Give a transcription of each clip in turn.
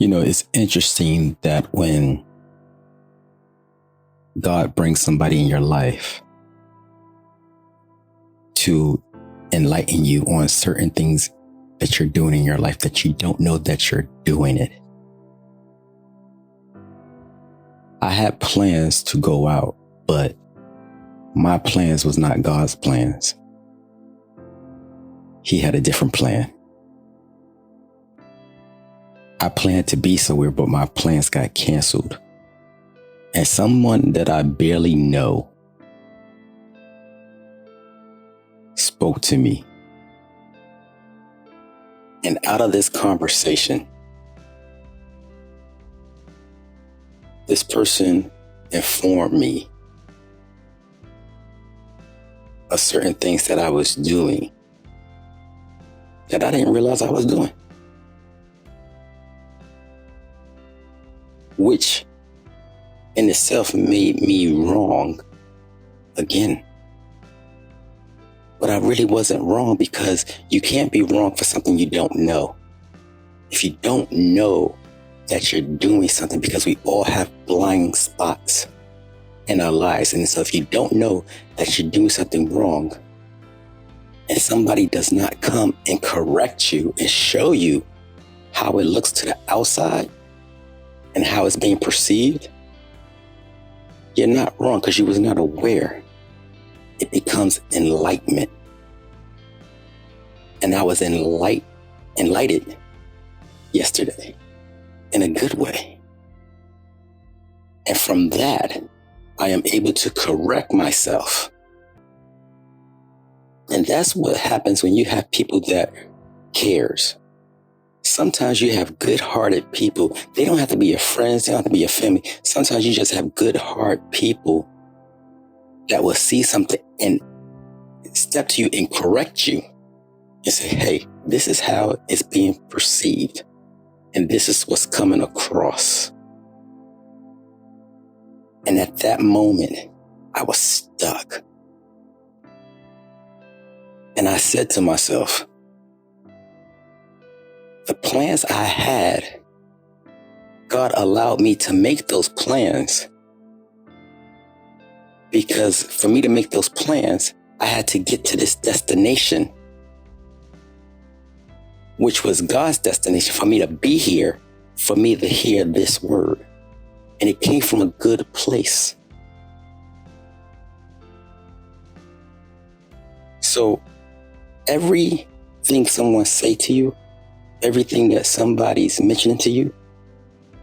It's interesting that when God brings somebody in your life to enlighten you on certain things that you're doing in your life that you don't know that you're doing it. I had plans to go out, but my plans was not God's plans. He had a different plan. I planned to be somewhere, but my plans got canceled. And someone that I barely know spoke to me. And out of this conversation, this person informed me of certain things that I was doing that I didn't realize I was doing, which in itself made me wrong again. But I really wasn't wrong, because you can't be wrong for something you don't know. If you don't know that you're doing something, because we all have blind spots in our lives. And so if you don't know that you're doing something wrong, and somebody does not come and correct you and show you how it looks to the outside and how it's being perceived, you're not wrong, because you was not aware. It becomes enlightenment. And I was enlightened yesterday in a good way. And from that, I am able to correct myself. And that's what happens when you have people that cares. Sometimes you have good-hearted people. They don't have to be your friends. They don't have to be your family. Sometimes you just have good-hearted people that will see something and step to you and correct you and say, hey, this is how it's being perceived. And this is what's coming across. And at that moment, I was stuck. And I said to myself, the plans I had, God allowed me to make those plans, because for me to make those plans, I had to get to this destination, which was God's destination, for me to be here, for me to hear this word. And it came from a good place. So everything someone say to you, everything that somebody's mentioning to you,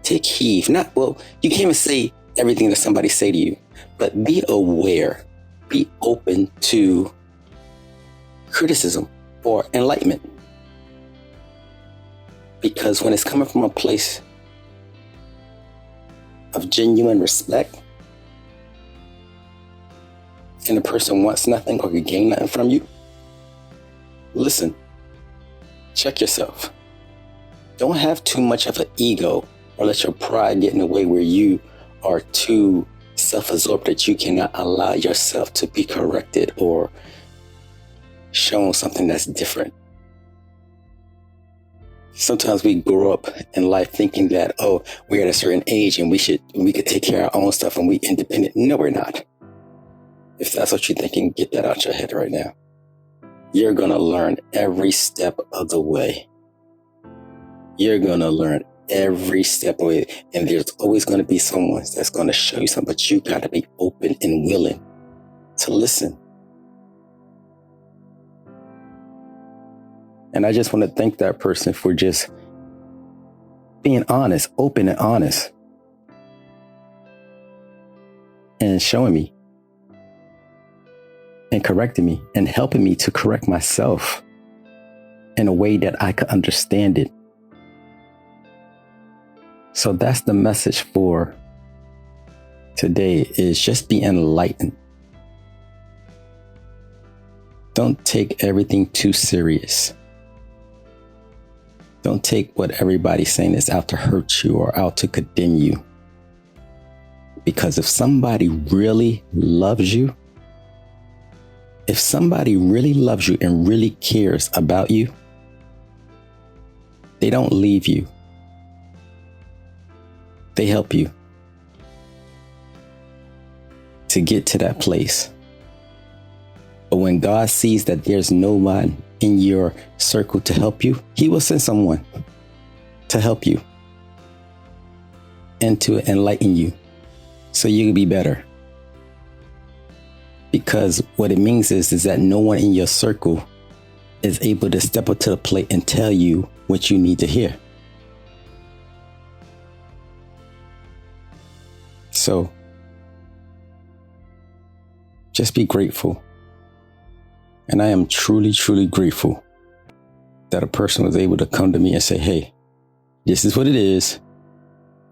take heed. You can't even say everything that somebody say to you, but be aware, be open to criticism or enlightenment. Because when it's coming from a place of genuine respect, and the person wants nothing or can gain nothing from you, listen, check yourself. Don't have too much of an ego, or let your pride get in the way where you are too self-absorbed that you cannot allow yourself to be corrected or shown something that's different. Sometimes we grow up in life thinking that, we're at a certain age and we could take care of our own stuff and we independent. No, we're not. If that's what you're thinking, get that out your head right now. You're going to learn every step of the way. You're going to learn every step of the way. And there's always going to be someone that's going to show you something, but you got to be open and willing to listen. And I just want to thank that person for just being honest, open and honest, and showing me and correcting me and helping me to correct myself in a way that I could understand it. So that's the message for today, is just be enlightened. Don't take everything too serious. Don't take what everybody's saying is out to hurt you or out to condemn you. Because if somebody really loves you, and really cares about you, they don't leave you. They help you to get to that place. But when God sees that there's no one in your circle to help you, he will send someone to help you and to enlighten you so you can be better. Because what it means is that no one in your circle is able to step up to the plate and tell you what you need to hear. So just be grateful. And I am truly, truly grateful that a person was able to come to me and say, hey, this is what it is.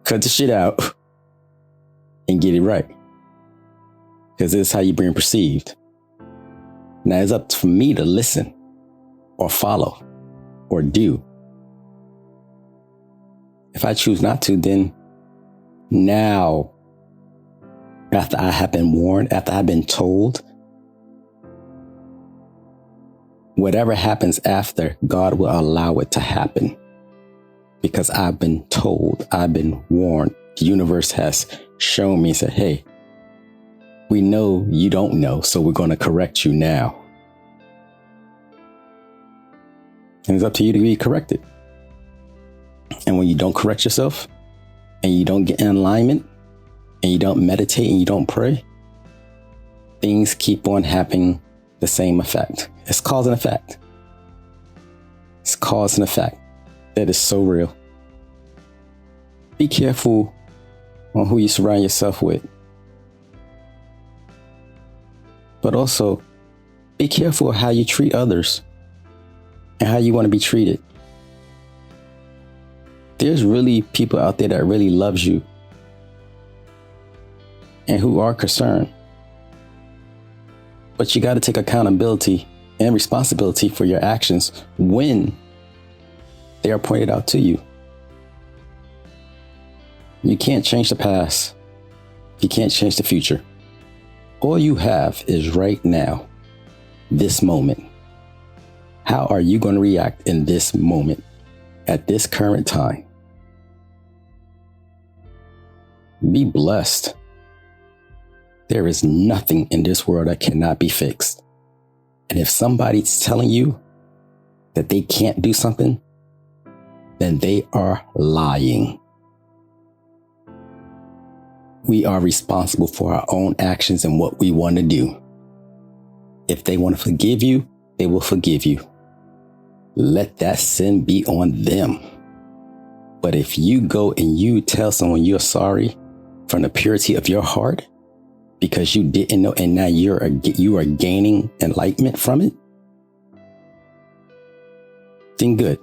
Cut the shit out and get it right. Because this is how you're being perceived. Now it's up to me to listen or follow or do. If I choose not to, then now, after I have been warned, after I've been told, whatever happens after, God will allow it to happen. Because I've been told, I've been warned. The universe has shown me and said, hey, we know you don't know, so we're going to correct you now. And it's up to you to be corrected. And when you don't correct yourself and you don't get in alignment and you don't meditate and you don't pray, things keep on having the same effect. It's cause and effect. It's cause and effect. That is so real. Be careful on who you surround yourself with. But also, be careful of how you treat others and how you want to be treated. There's really people out there that really loves you and who are concerned. But you got to take accountability and responsibility for your actions when they are pointed out to you. You can't change the past. You can't change the future. All you have is right now, this moment. How are you going to react in this moment, at this current time? Be blessed. There is nothing in this world that cannot be fixed. And if somebody's telling you that they can't do something, then they are lying. We are responsible for our own actions and what we want to do. If they want to forgive you, they will forgive you. Let that sin be on them. But if you go and you tell someone you're sorry from the purity of your heart, because you didn't know and now you are gaining enlightenment from it, then good.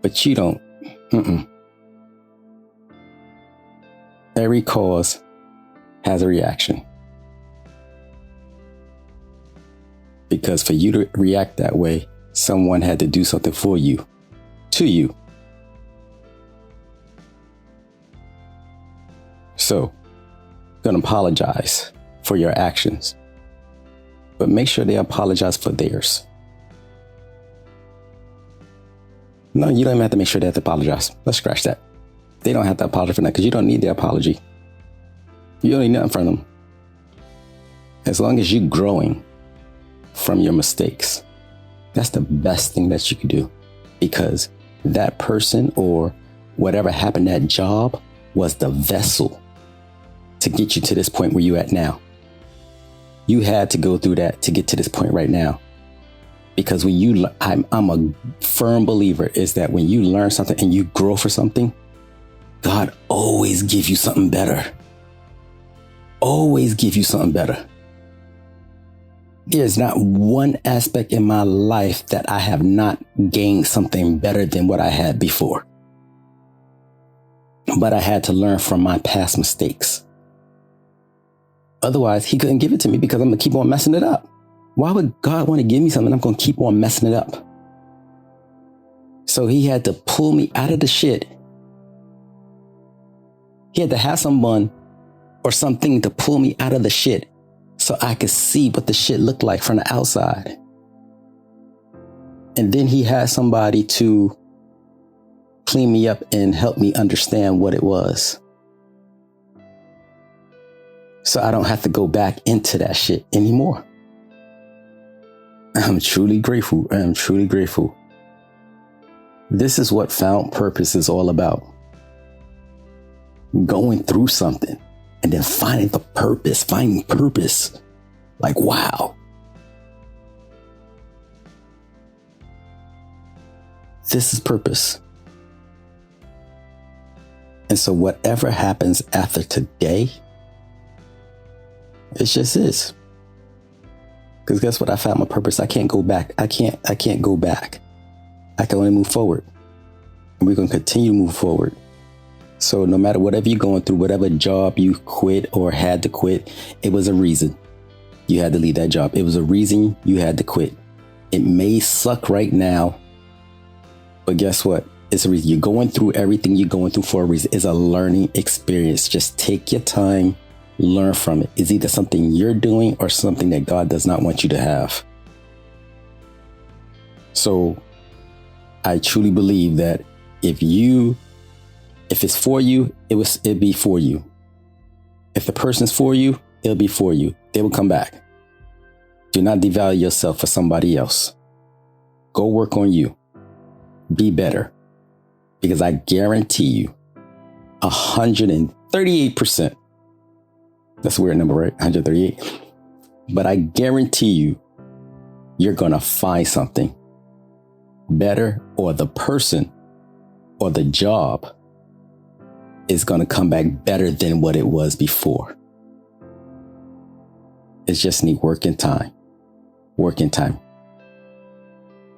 But you don't. Every cause has a reaction. Because for you to react that way, someone had to do something for you, to you. So, gonna apologize for your actions, but make sure they apologize for theirs. No, you don't even have to make sure they have to apologize. Let's scratch that. They don't have to apologize for that because you don't need their apology. You don't need nothing from them. As long as you're growing from your mistakes, that's the best thing that you can do, because that person or whatever happened, that job was the vessel to get you to this point where you're at now. You had to go through that to get to this point right now. Because when I'm a firm believer is that when you learn something and you grow for something, God always gives you something better. Always give you something better. There's not one aspect in my life that I have not gained something better than what I had before. But I had to learn from my past mistakes. Otherwise, he couldn't give it to me because I'm going to keep on messing it up. Why would God want to give me something I'm going to keep on messing it up? So he had to pull me out of the shit. He had to have someone or something to pull me out of the shit so I could see what the shit looked like from the outside. And then he had somebody to clean me up and help me understand what it was. So I don't have to go back into that shit anymore. I'm truly grateful. I am truly grateful. This is what found purpose is all about. Going through something and then finding purpose. Like, wow. This is purpose. And so whatever happens after today, it just is. Because guess what? I found my purpose. I can't go back. I can't go back. I can only move forward. And we're going to continue to move forward. So no matter whatever you're going through, whatever job you quit or had to quit, it was a reason you had to leave that job. It was a reason you had to quit. It may suck right now, but guess what? It's a reason. You're going through everything you're going through for a reason. It's a learning experience. Just take your time, learn from it. It's either something you're doing or something that God does not want you to have. So I truly believe that if it's for you, it'll be for you. If the person's for you, it'll be for you. They will come back. Do not devalue yourself for somebody else. Go work on you. Be better. Because I guarantee you 138%. That's a weird number, right? 138. But I guarantee you're going to find something better, or the person or the job is going to come back better than what it was before. It just need working time. Working time.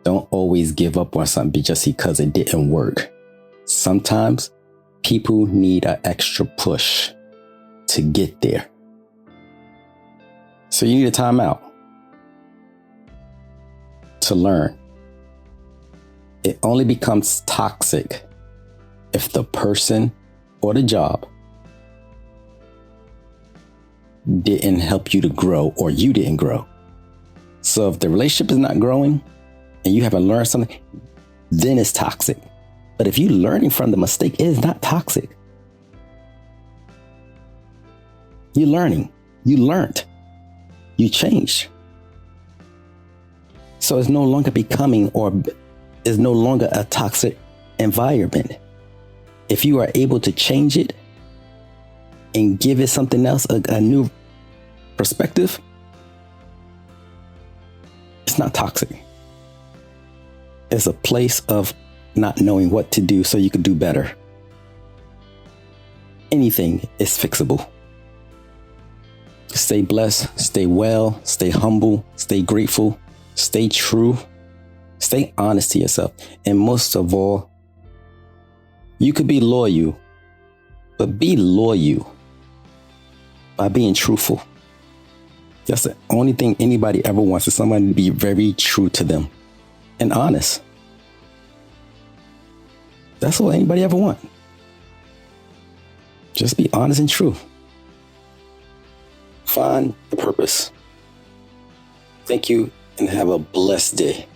Don't always give up on something just because it didn't work. Sometimes people need an extra push to get there. So you need a timeout to learn. It only becomes toxic if the person or the job didn't help you to grow, or you didn't grow. So if the relationship is not growing and you haven't learned something, then it's toxic. But if you're learning from the mistake, it is not toxic. You're learning. You learned. You changed. So it's no longer becoming, or is no longer a toxic environment. If you are able to change it and give it something else, a new perspective, it's not toxic. It's a place of not knowing what to do so you can do better. Anything is fixable. Stay blessed, stay well, stay humble, stay grateful, stay true, stay honest to yourself. And most of all, you could be loyal, but be loyal by being truthful. That's the only thing anybody ever wants, is somebody to be very true to them and honest. That's all anybody ever wants. Just be honest and true. Find the purpose. Thank you and have a blessed day.